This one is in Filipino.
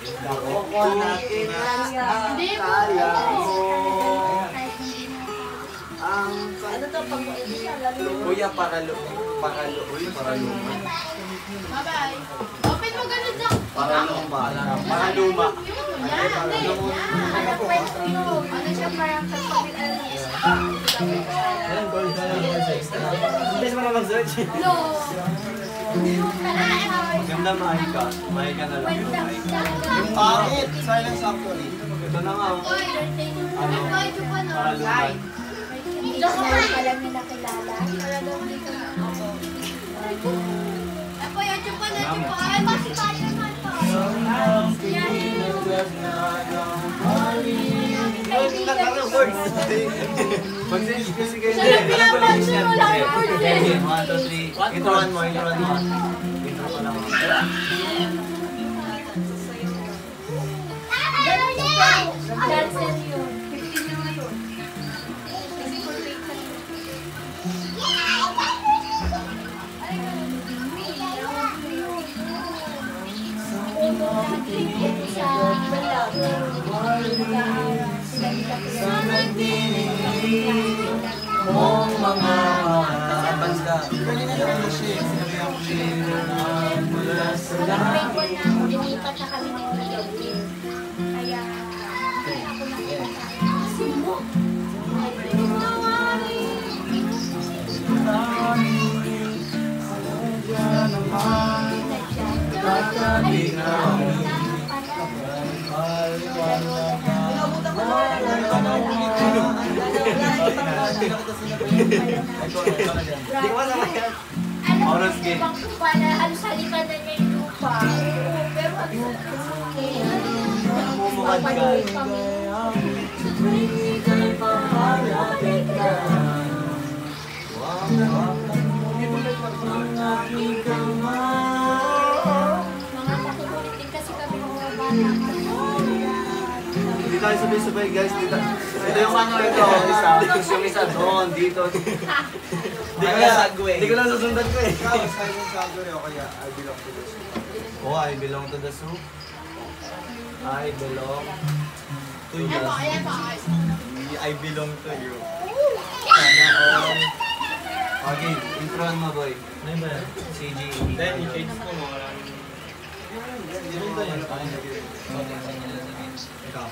Coconut nuts ang kaya mo. Ano to? Kuya, pakalo. Uy, paralo. Bye-bye. Open mo ganun lang. Paraluma. Paraluma. Ano siya parang kapamil alis. Hindi mo na mag-search. No. Maganda Mahika. Mahika na lang yung Mahika. Yung pangit. Silent Factory. Ito na nga. Ano? Paraluman. Diyan ka pa lang yung nakilala. Ako yung chupa na chupa. Ay, kasi tayo naman pa. Mag-search kasi kayo. Siya na pinapansin mo lang. 1, 2, 3. Intro mo. Intro pa lang. Dancer yun. 15 na ngayon. Kasi for week na yun. Sa nagdinig mong mga basta. Kanina lang na siya. Sinabi ako siya mula sa lahat. Dinipat na kami ng gabi. Kaya ako nakikita. Oras game. Halos halikan na niya yung lupa. Pero Mumukad ka. mga pakukulit din kasi kami ng mga bata. Hindi tayo sabay-sabay guys. Ito yung ano ito. Yung isa doon. Dito. Hindi ko lang susundan ko eh. Oh, I belong to the soup. I belong to you. I belong to you. Sana all. Okay, introan mo boy. Ano ba? CG. Then, i-change ko mo. Ikaw.